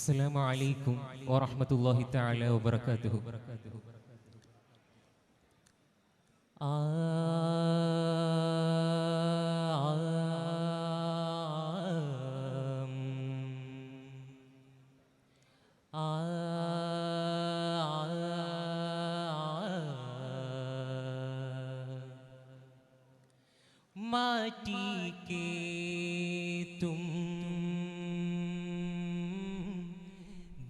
السلام عليكم ورحمة الله تعالى وبركاته. माटी के तुम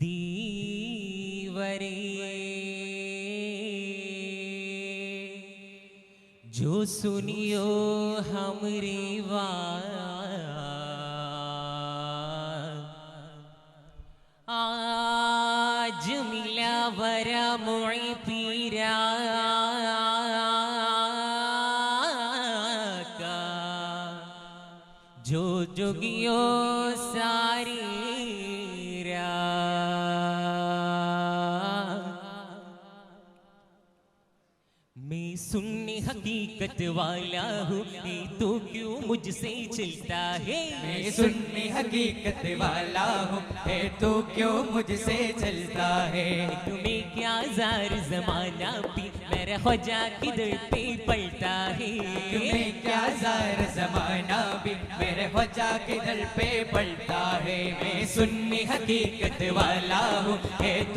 दीवारे जो सुनियो हमरे आज मिला वरा मोई पीरा जो जोगियो सारी मैं सुनने हकीकत वाला हूँ, तो क्यों मुझसे चलता है? मैं सुनने हकीकत वाला हूँ, तो क्यों मुझसे चलता है? तुम्हें क्या जार जमाना भी मेरा ख्वाजा किधर पे पलटा है? तुम्हें क्या जार जमाना भी मेरे ख्वाजा किधर पे पलटा है? मैं सुनने हकीकत वाला हूँ,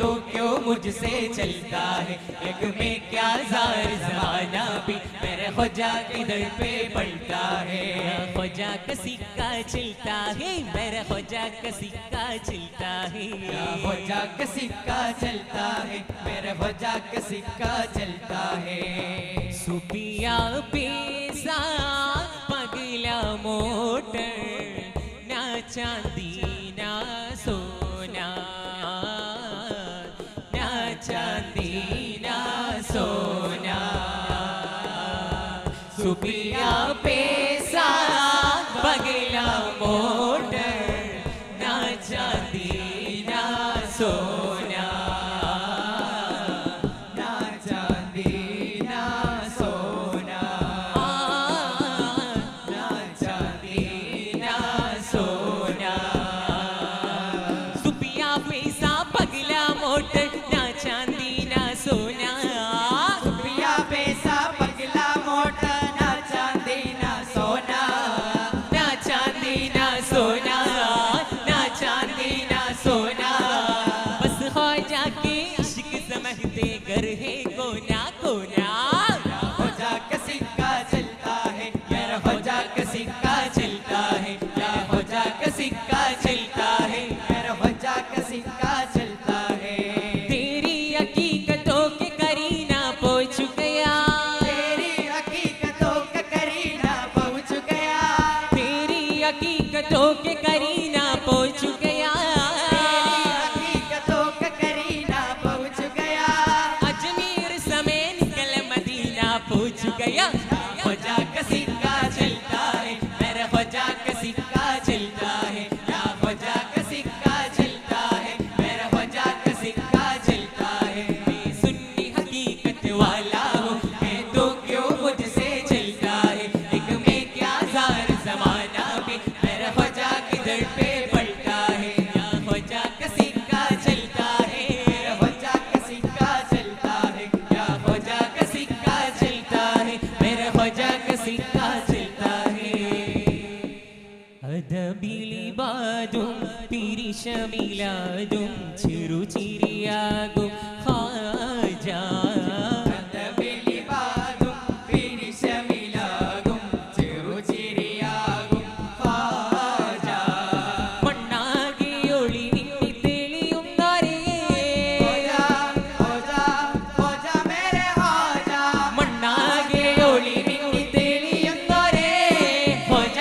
तो क्यों मुझसे चलता है? एक में क्या जार जमाना भी मेरे ख्वाजा किधर पे पलटा है? ख्वाजा का सिक्का चलता है, मेरा ख्वाजा का सिक्का चलता है। ख्वाजा का सिक्का चलता है, मेरे ख्वाजा का सिक्का चलता है। सुपिया पैसा पगला मोटर, ना चांदी ना सोना, ना चांदी ना सोना। सुपिया पैसा पगला मोटर, ना चांदी ना सोना, ना चांदी ना सोना, ना चांदी ना सोना। सुपिया पैसा पगला मोटर, ना चांदी ना सोना। सुपिया पैसा पगला मोटर, ना चांदी ना सोना, ना चांदी ना सोना, ना चांदी ना सोना। बस ख्वाजा के इश्क समझते घर है कोना कोना। ख्वाजा का सिक्का चलता है, मेरा ख्वाजा का सिक्का चलता है। ख्वाजा का सिक्का चलता है, मेरा ख्वाजा का सिक्का चलता है। तेरी हकीकतों के करीना पहुंच गया, तेरी हकीकतों का करीना पहुंच गया, तेरी हकीकतों के करीना पहुंच गया। तेरी हकीकतों का करीना पहुंच गया। अजमेर समय निकल मदीना पहुंच गया। ख्वाजा का सिक्का चलता है, मेरा ख्वाजा का सिक्का चलता है। ख्वाजा का सिक्का चलता है, मेरा ख्वाजा का सिक्का चलता है। मैं सुन्नी हकीकत वाला हूँ, तो क्यों मुझसे चलता है? एक में क्या जार जमाना भी मेरा ख्वाजा किधर पे पलटा है? ख्वाजा का सिक्का चलता है, मेरा ख्वाजा का सिक्का चलता है। ख्वाजा का सिक्का चलता है, मेरा ख्वाजा का सिक्का चलता है। അദബിലിബാദും പിരിശമിലാദും ചെറുചിരിയാകും ഖാജ. അദബിലിബാദും പിരിശമിലാകും ചെറുചിരിയാകും ഖാജ. മണ്ണാകെ ഒളി മിന്നി തെളിയുന്നോരേ, ഖ്വാജ ഖ്വാജ മേരെ ഖ്വാജ. മണ്ണാകെ ഒളി മിന്നി തെളിയുന്നോരേ. ഖ്വാജ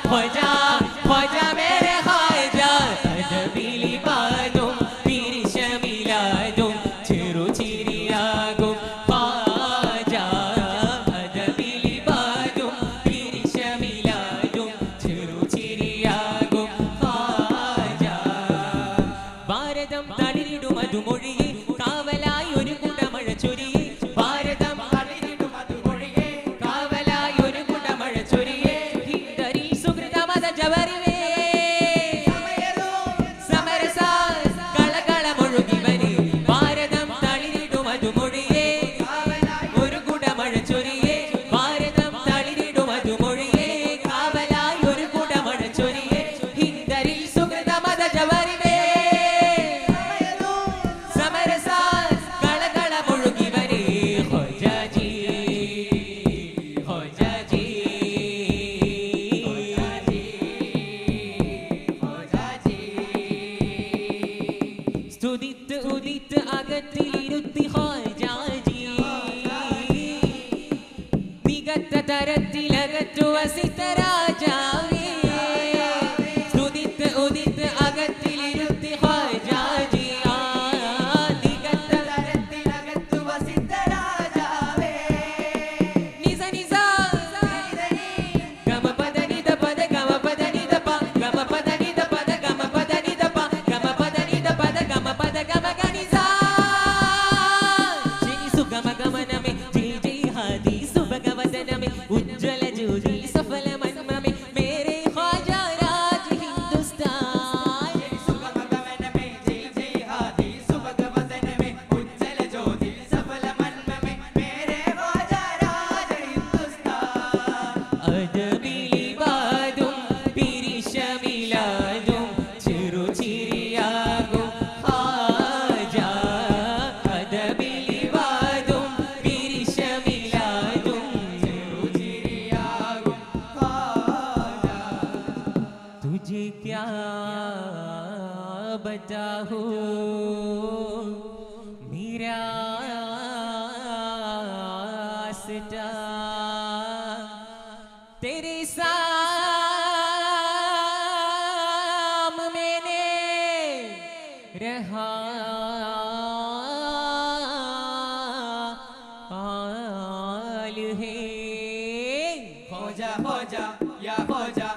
ഖ്വാജ ഖ്വാജ മേരെ ഖ്വാജ. അദബിലിബാദും പിരിശമിലാദും ചെറുചിരിയാകും ഖാജ. അദബിലിബാദും പിരിശമിലാദും ചെറുചിരിയാകും ഖാജ. ഭാരതം തളിരിടും അതുമൊഴിയെ കാവലായി ഒരു കുടമഴ ചൊരിയെ. ഭാരതം തളിരിടും അതുമൊഴിയെ കാവലായി ഒരു കുടമഴ ചൊരിയെ. ഹിന്ദരിൽ സുഹൃതമത ജവരിവേ സമയതോ സമരസാ സ്തുതിത്ത് ഉദിത്ത് അകത്തിലിരുത്തി ഖാജാജി നികത്ത തരത്തിലകറ്റു വസിത്ത രാജാവേ സ്തുതിത്ത് ഉദിത്ത് അകത്തിലിരുത്തി ഖാജാജി നികത്ത തരത്തിലകറ്റു വസിത്ത രാജാവേ നിസ നിസ ഗമ പദ നിദ പദ ഗമ പദ നിദ പ ഗമ പദ നിദ പദ ഗമ പദ നിദ പ ഗമ പദ നിദ പദ ഗമ പദ ഗമ ഗ നിസ ശനി സുഗമ ഗമനമേ ജയ ജയ ഹാദി സുഭഗവദനമേ ഉജ്ജ്വല ജ്യോതി സഫല മന്മമേ മേരെ ഖ്വാജാ രാജ ഹിന്ദുസ്ഥാൻ ശനി സുഗമ ഗമനമേ ജയ ജയ ഹാദി സുഭഗവദനമേ ഉജ്ജ്വല ജ്യോതി സഫല മന്മമേ മേരെ ഖ്വാജാ രാജ ഹിന്ദുസ്ഥാൻ അദബിലിബാദും പിരിശമിലാദും ചെറുചിരിയാകും ഖാജാ അദബിലിബാദും പിരിശമിലാദും ചെറുചിരിയാകും ഖാജാ तुझे क्या बताऊं मेरा रास्ता तेरे सामने रहा हाल है खोजा खोजा या खोजा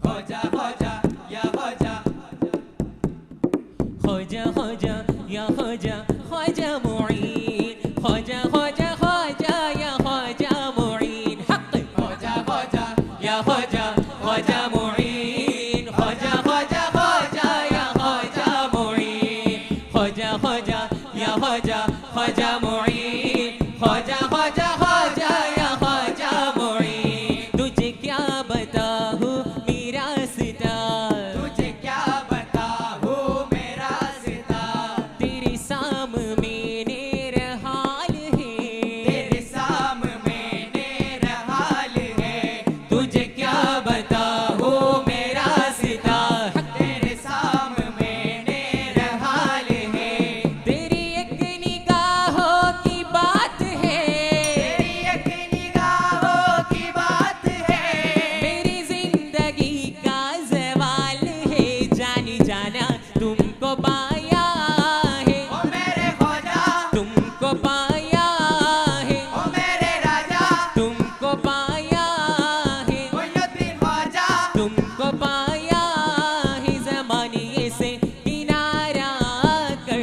खोजा खोजा या खोजा खोजा खोजा या खोजा खोजा मुईन खोजा खोजा खोजा या खोजा मुईन हक खोजा खोजा या खोजा खोजा मुईन खोजा खोजा खोजा या खोजा मुईन खोजा खोजा या खोजा खोजा मुईन खोजा खोजा खोजा या खोजा मुईन तुझे क्या बताऊं मेरा रास्ता तुझे क्या बताऊं मेरा रास्ता तेरे सामने हाल है तेरे सामने हाल है तुझे क्या बताऊं मेरा रास्ता तेरे सामने हाल है तेरी एक निगाहों की बात है तेरी एक निगाहों की बात है मेरी जिंदगी का ज़वाल है जानी जाना तुमको पाया है ओ मेरे खोजा तुमको पाया है ओ मेरे राजा तुमको पाया है मुइनुद्दीन ख्वाजा तुमको पाया है ज़माने से किनारा कर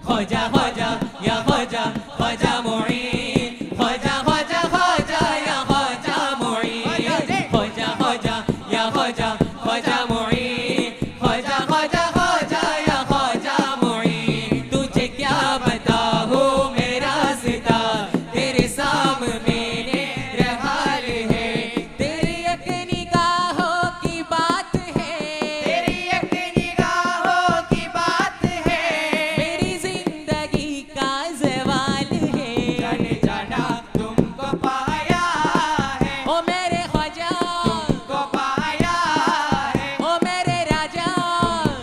खोजा खोजा या खोजा खोजा मुईन खोजा खोजा खोजा या खोजा मुईन खोजा खोजा या खोजा खोजा मुईन खोजा खोजा खोजा या खोजा मुईन तुझे क्या बताऊं मेरा रास्ता तेरे सामने हाल है तेरी एक निगाहों की बात है तेरी एक निगाहों की बात है मेरी जिंदगी का ज़वाल है जाने जाना तुमको पाया है ओ मेरे ख्वाजा तुमको पाया है ओ मेरे राजा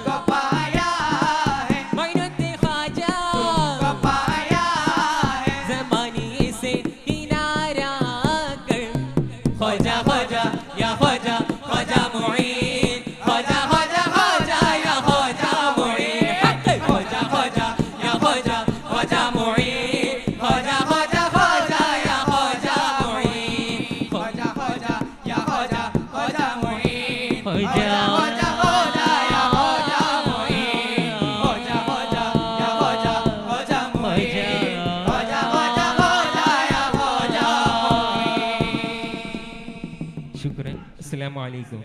तुमको पाया है मोइनुद्दीन ख्वाजा तुमको पाया है ज़माने से किनारा कर ख्वाजा ख्वाजा या ख्वाजा ख्वाजा मुईन ख्वाजा ख्वाजा ख्वाजा या ख्वाजा मुईन हक ख्वाजा ख्वाजा या ख्वाजा ख्वाजा मुईन ख्वाजा ख्वाजा ख्वाजा या ख्वाजा मुईन खोजा खोजा या खोजा खोजा मुईन ख्वाजा खोजा खोजा या खोजा मुईन खोजा खोजा या खोजा खोजा मुईन खोजा खोजा खोजा या खोजा मुईन शुक्रिया अस्सलामु अलैकुम